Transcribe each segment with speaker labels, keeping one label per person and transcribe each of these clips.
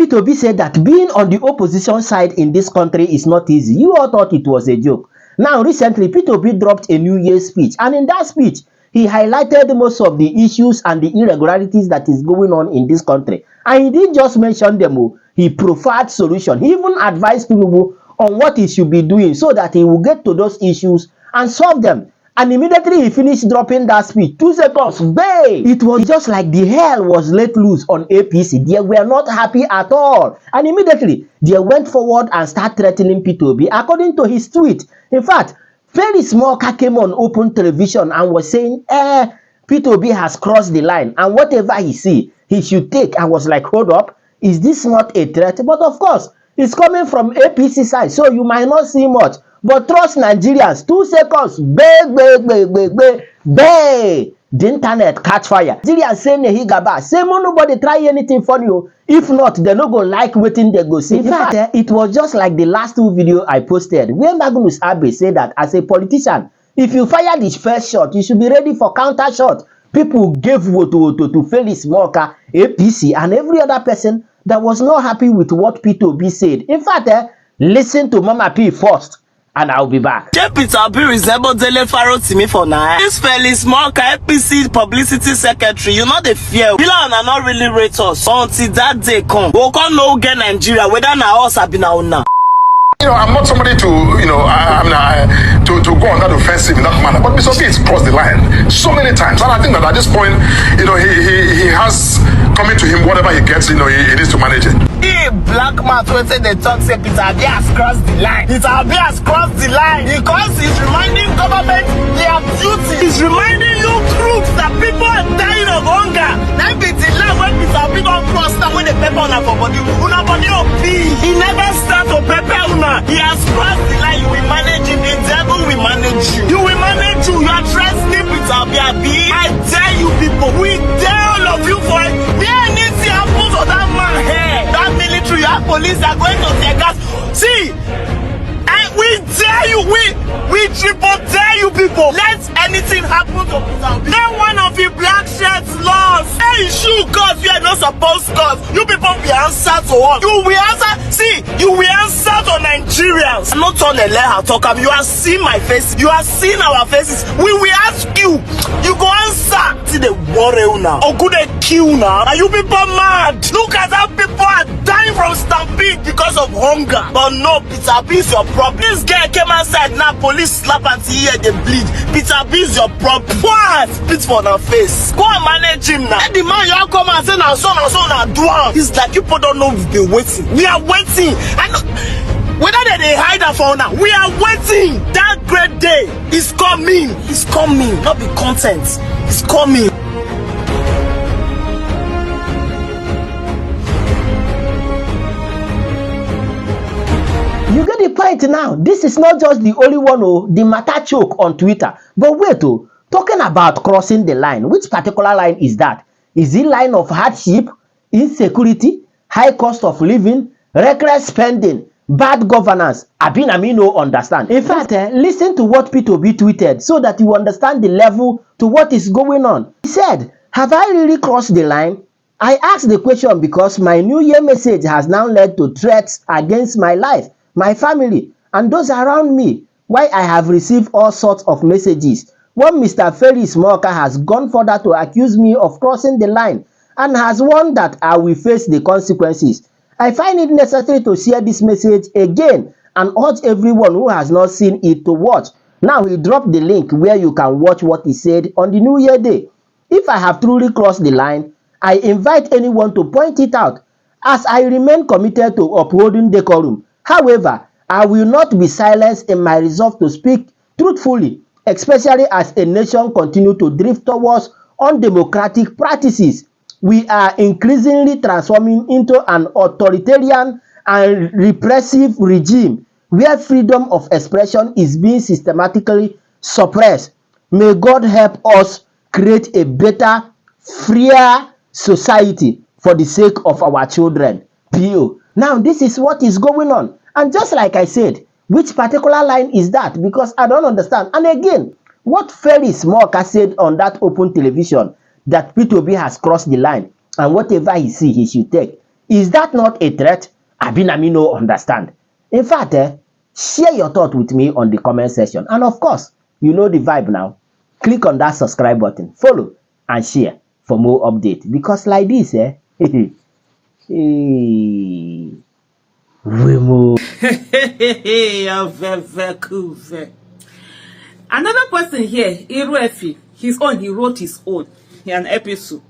Speaker 1: P2B said that being on the opposition side in this country is not easy. You all thought it was a joke. Now, recently, P2B dropped a New Year's speech, and in that speech, he highlighted most of the issues and the irregularities that is going on in this country. And he didn't just mention them, he proffered solutions. He even advised Tinubu on what he should be doing so that he will get to those issues and solve them. And immediately he finished dropping that speech, 2 seconds, bang! It was just like the hell was let loose on APC. They were not happy at all. And immediately, they went forward and started threatening P2B, according to his tweet. In fact, very small car came on open television and was saying, P2B has crossed the line. And whatever he see, he should take. I was like, hold up, is this not a threat? But of course, it's coming from APC side, so you might not see much. But trust Nigerians, 2 seconds, the internet catch fire. Nigerians say Nehigaba, say nobody try anything for you. If not, they no go like waiting they go see. In fact, it was just like the last 2 videos I posted, where Magnus Abe said that as a politician, if you fire this first shot, you should be ready for counter shot. People gave vote to Felix Morka, APC, and every other person that was not happy with what P2B said. In fact, listen to Mama P first, and I'll be back.
Speaker 2: Peter B resemble Dele Faro to me for now. This Felix Morka, APC publicity secretary, you know the fear. People are not really rate us until that day come. We can't know get Nigeria whether now us have been out now.
Speaker 3: I'm not somebody to, to go on that offensive in that manner. But Mr. B has crossed the line so many times. And I think that at this point, he has coming to him whatever he gets, he needs to manage it.
Speaker 2: Hey, black man, when they talk, say Peter B has crossed the line. Peter B has crossed the line because he's reminding government their duty. He's reminding you troops that people are dying of hunger. That be the line when Peter B don't cross that when the pepper on for body. Una body of B. He never start to pepper una. He has crossed the line. You will manage him. The devil will manage you. You will manage you. You are trusting Peter B. I dare you people. We dare all of you for it. There needs to happen to that man here. That military, that police are going to take us. See, we dare you. We triple dare you people. Let anything happen to Peter B. Let one of you black shirts lost. Hey, shoot cause you are not supposed to cause. You people will answer to us. You will answer. See, you will answer to Nigerians. I'm not on the letter talk. You have seen my face. You have seen our faces. We will ask you. You go answer. See the worry now. Or good they kill now. Are you people mad? Look at how people are dying from stampede because of hunger. But no, Peter B is your problem. This guy came outside now. Police slap and hear they bleed. Peter B is your problem. What? Spit for the face. Go and manage him now. And the man you come and say now son do one. It's like people don't know we've been waiting. We are waiting. And whether they hide that for now, we are waiting. That great day is coming. It's coming. Not be content. It's coming.
Speaker 1: You get the point now. This is not just the only one, the matter choke on Twitter. But wait, talking about crossing the line, which particular line is that? Is it line of hardship, insecurity, high cost of living, reckless spending, bad governance? I no understand. In fact, listen to what P2B tweeted so that you understand the level to what is going on. He said, have I really crossed the line? I asked the question because my New Year message has now led to threats against my life, my family, and those around me. Why I have received all sorts of messages. One Mr. Felix Morka has gone further to accuse me of crossing the line and has warned that I will face the consequences. I find it necessary to share this message again and urge everyone who has not seen it to watch. Now he dropped the link where you can watch what he said on the New Year Day. If I have truly crossed the line, I invite anyone to point it out, as I remain committed to upholding decorum. However, I will not be silenced in my resolve to speak truthfully, especially as a nation continues to drift towards undemocratic practices. We are increasingly transforming into an authoritarian and repressive regime where freedom of expression is being systematically suppressed. May God help us create a better, freer society for the sake of our children. P.O. Now, this is what is going on. And just like I said, which particular line is that? Because I don't understand. And again, what Felix Morka said on that open television, that P2B has crossed the line, and whatever he see, he should take. Is that not a threat? Abinami no understand. In fact, share your thought with me on the comment section. And of course, you know the vibe now. Click on that subscribe button, follow and share for more updates. Because like this,
Speaker 4: Another person here, Iruefi, he wrote his own, an episode.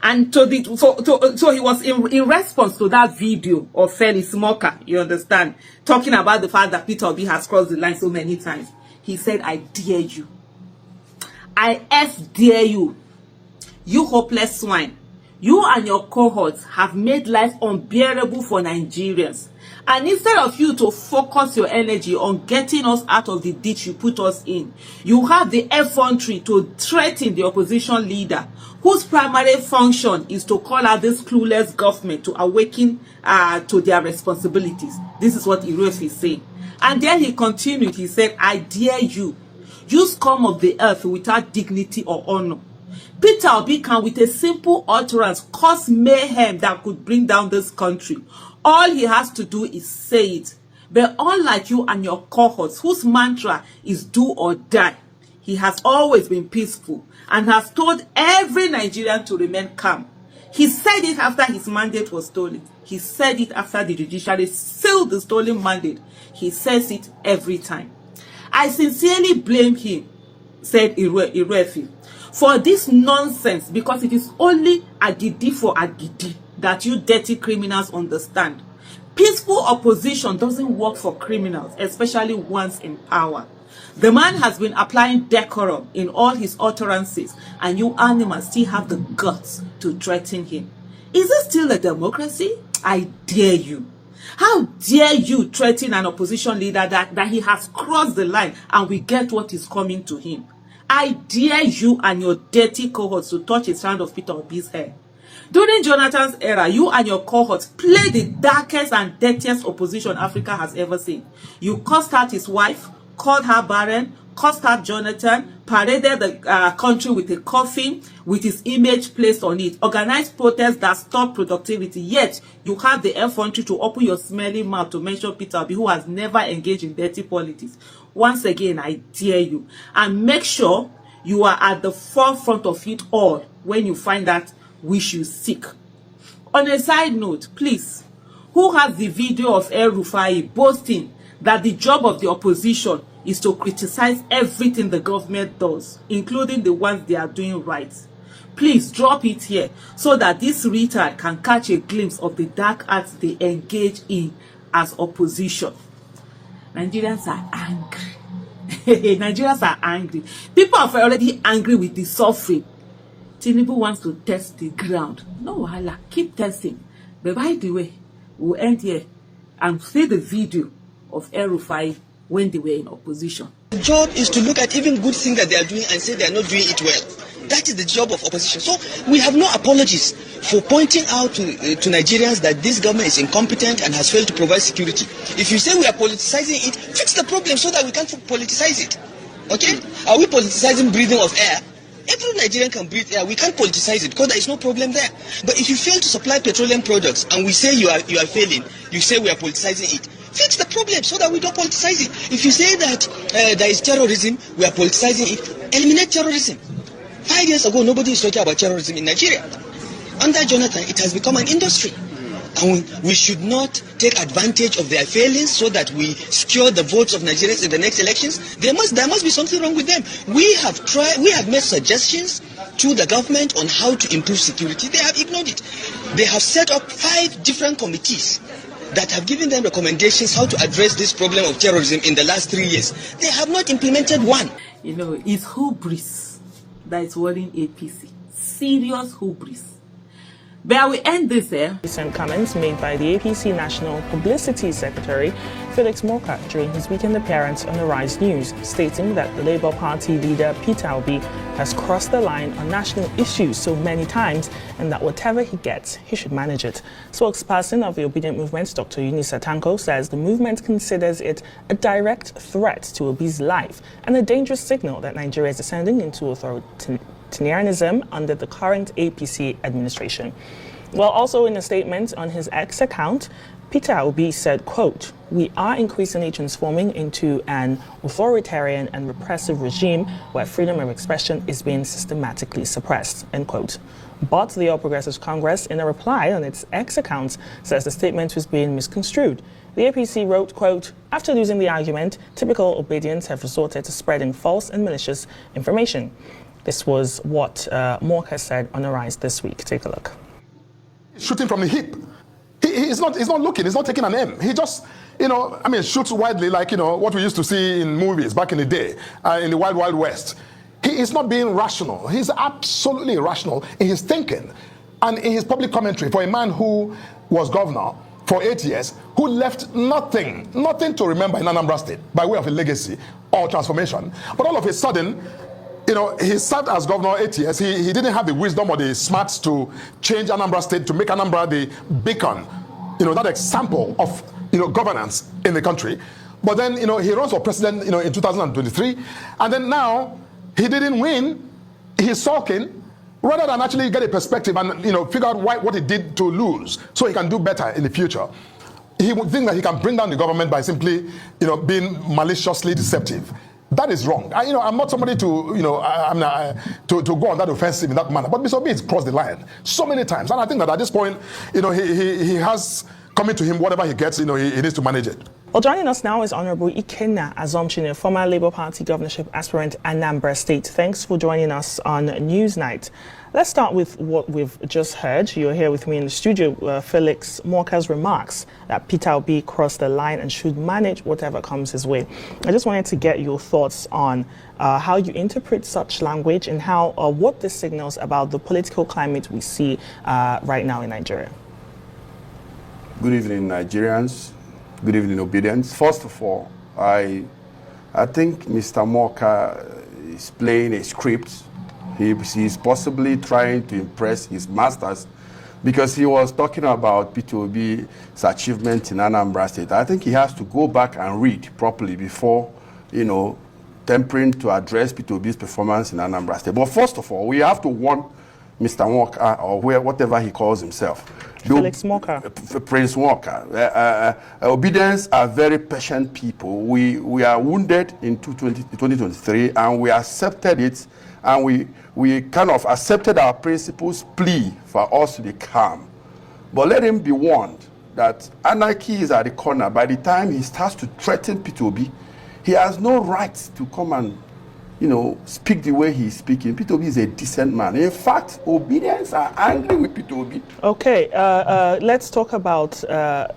Speaker 4: And so he was in response to that video of Felix Moka, you understand, talking about the fact that Peter Obi has crossed the line so many times. He said, I dare you. I dare you. You hopeless swine. You and your cohorts have made life unbearable for Nigerians. And instead of you to focus your energy on getting us out of the ditch you put us in, you have the effrontery to threaten the opposition leader, whose primary function is to call out this clueless government to awaken to their responsibilities. This is what Iruefi is saying. And then he continued, he said, I dare you. You scum of the earth without dignity or honor. Peter Obi can, with a simple utterance, cause mayhem that could bring down this country. All he has to do is say it. But unlike you and your cohorts, whose mantra is do or die, he has always been peaceful and has told every Nigerian to remain calm. He said it after his mandate was stolen. He said it after the judiciary sealed the stolen mandate. He says it every time. I sincerely blame him, said Iruefi, for this nonsense, because it is only agidi for agidi that you dirty criminals understand. Peaceful opposition doesn't work for criminals, especially ones in power. The man has been applying decorum in all his utterances, and you animals still have the guts to threaten him. Is it still a democracy? I dare you. How dare you threaten an opposition leader that he has crossed the line and we get what is coming to him? I dare you and your dirty cohorts to touch a strand of Peter Obi's hair. During Jonathan's era, you and your cohorts played the darkest and dirtiest opposition Africa has ever seen. You cursed out his wife, called her barren, cursed out Jonathan, paraded the country with a coffin with his image placed on it, organized protests that stopped productivity, yet you have the effrontery to open your smelly mouth to mention Peter Obi, who has never engaged in dirty politics. Once again, I dare you. And make sure you are at the forefront of it all when you find that which you seek. On a side note, please, who has the video of El-Rufai boasting that the job of the opposition is to criticize everything the government does, including the ones they are doing right? Please drop it here so that this retard can catch a glimpse of the dark acts they engage in as opposition. Nigerians are angry. Nigerians are angry. People are already angry with the suffering. Tinubu wants to test the ground. No wahala, keep testing. But by the way, we'll end here and see the video of El-Rufai when they were in opposition.
Speaker 5: The job is to look at even good things that they are doing and say they are not doing it well. That is the job of opposition. So we have no apologies for pointing out to Nigerians that this government is incompetent and has failed to provide security. If you say we are politicizing it, fix the problem so that we can't politicize it. Okay? Are we politicizing breathing of air? Every Nigerian can breathe air. We can't politicize it because there is no problem there. But if you fail to supply petroleum products and we say you are failing, you say we are politicizing it. Fix the problem so that we don't politicize it. If you say that there is terrorism, we are politicizing it. Eliminate terrorism. 5 years ago, nobody is talking about terrorism in Nigeria. Under Jonathan, it has become an industry. And we should not take advantage of their failings so that we secure the votes of Nigerians in the next elections. There must be something wrong with them. We have made suggestions to the government on how to improve security. They have ignored it. They have set up 5 different committees that have given them recommendations how to address this problem of terrorism in the last 3 years. They have not implemented one.
Speaker 4: You know, it's hubris that is worrying APC. Serious hubris. But we end this here.
Speaker 6: Recent comments made by the APC National Publicity Secretary, Felix Moka, during his weekend appearance on the Rise News, stating that the Labour Party leader Peter Obi has crossed the line on national issues so many times and that whatever he gets, he should manage it. Spokesperson of the Obedient Movement, Dr. Eunice Atanko, says the movement considers it a direct threat to Obi's life and a dangerous signal that Nigeria is descending into authoritarianism under the current APC administration. Well, also in a statement on his X account, Peter Obi said, quote, "We are increasingly transforming into an authoritarian and repressive regime where freedom of expression is being systematically suppressed," end quote. But the All Progressives Congress, in a reply on its X account, says the statement was being misconstrued. The APC wrote, quote, "After losing the argument, typical Obedients have resorted to spreading false and malicious information." This was what Morka said on Arise this week. Take a look.
Speaker 3: Shooting from the hip. He's not looking, he's not taking an aim. He just, shoots widely like, what we used to see in movies back in the day, in the Wild Wild West. He is not being rational. He's absolutely irrational in his thinking and in his public commentary for a man who was governor for 8 years, who left nothing to remember in Anambra State by way of a legacy or transformation. But all of a sudden, he served as governor 8 years. He didn't have the wisdom or the smarts to change Anambra State, to make Anambra the beacon, that example of, governance in the country. But then, he runs for president, in 2023. And then now, he didn't win. He's sulking. Rather than actually get a perspective and, figure out what he did to lose so he can do better in the future. He would think that he can bring down the government by simply, being maliciously deceptive. That is wrong. I'm not somebody to, to go on that offensive in that manner. But Mr. Obi has crossed the line so many times. And I think that at this point, he has coming to him whatever he gets, he needs to manage it.
Speaker 6: Well, joining us now is Honorable Ikenna Azomchine, former Labour Party governorship aspirant Anambra State. Thanks for joining us on Newsnight. Let's start with what we've just heard. You're here with me in the studio, Felix Morka's remarks that Peter Obi crossed the line and should manage whatever comes his way. I just wanted to get your thoughts on how you interpret such language and how what this signals about the political climate we see right now in Nigeria.
Speaker 7: Good evening, Nigerians. Good evening, Obedience. First of all, I think Mr. Morka is playing a script. He's possibly trying to impress his masters because he was talking about Peter Obi's achievement in Anambra State. I think he has to go back and read properly before, tempering to address Peter Obi's performance in Anambra State. But first of all, we have to warn Mr. Morka, or whatever he calls himself.
Speaker 6: Felix Morka.
Speaker 7: Prince Morka. Obedience are very patient people. We are wounded in 2023 and we accepted it, and we kind of accepted our principles plea for us to be calm. But let him be warned that anarchy is at the corner. By the time he starts to threaten Peter Obi, he has no right to come and speak the way he's speaking. Peter Obi is a decent man. In fact, Obedience are angry with Peter Obi.
Speaker 6: Okay, let's talk about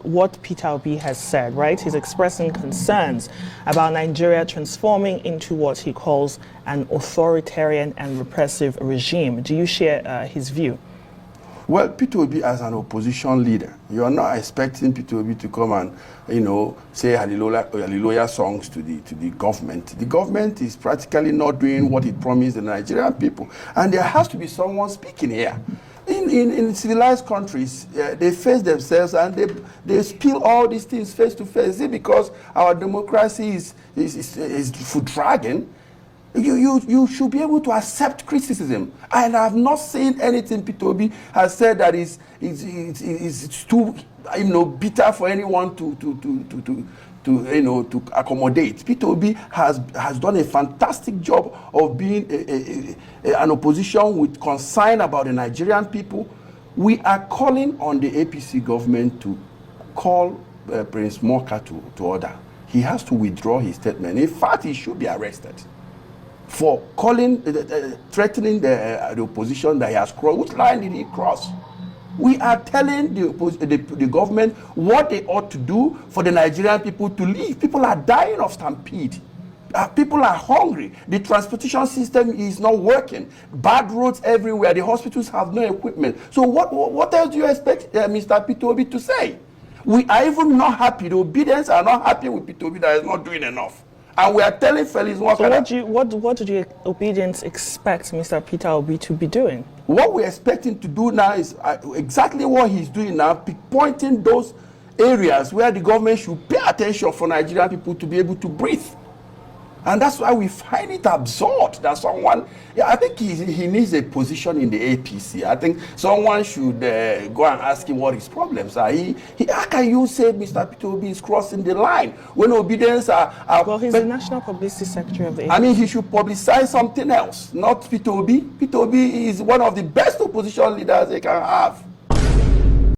Speaker 6: what Peter Obi has said, right? He's expressing concerns about Nigeria transforming into what he calls an authoritarian and repressive regime. Do you share his view?
Speaker 7: Well, Peter Obi as an opposition leader, you are not expecting Peter Obi to come and, say hallelujah songs to the government. The government is practically not doing what it promised the Nigerian people. And there has to be someone speaking here. In civilized countries, they face themselves and they spill all these things face to face. Is it because our democracy is food dragging? You should be able to accept criticism. And I have not seen anything Peter Obi has said that is too bitter for anyone to accommodate. Peter Obi has done a fantastic job of being an opposition with concern about the Nigerian people. We are calling on the APC government to call Prince Morka to order. He has to withdraw his statement. In fact, he should be arrested for threatening the opposition that he has crossed. Which line did he cross? We are telling the government what they ought to do for the Nigerian people to leave. People are dying of stampede. People are hungry. The transportation system is not working. Bad roads everywhere. The hospitals have no equipment. So what else do you expect Mr. Peter Obi to say? We are even not happy. The Obedience are not happy with Peter Obi that is not doing enough. And we are telling Felix Morka.
Speaker 6: So what do the Obedience expect Mr. Peter Obi to be doing?
Speaker 7: What we expect him to do now is exactly what he's doing now, pointing those areas where the government should pay attention for Nigerian people to be able to breathe. And that's why we find it absurd that someone, I think he needs a position in the APC. I think someone should go and ask him what his problems are. How can you say Mr. Peter Obi is crossing the line when obedience are
Speaker 6: well, he's the National Publicity Secretary of the APC.
Speaker 7: I mean, he should publicize something else, not Peter Obi. Peter Obi is one of the best opposition leaders they can have.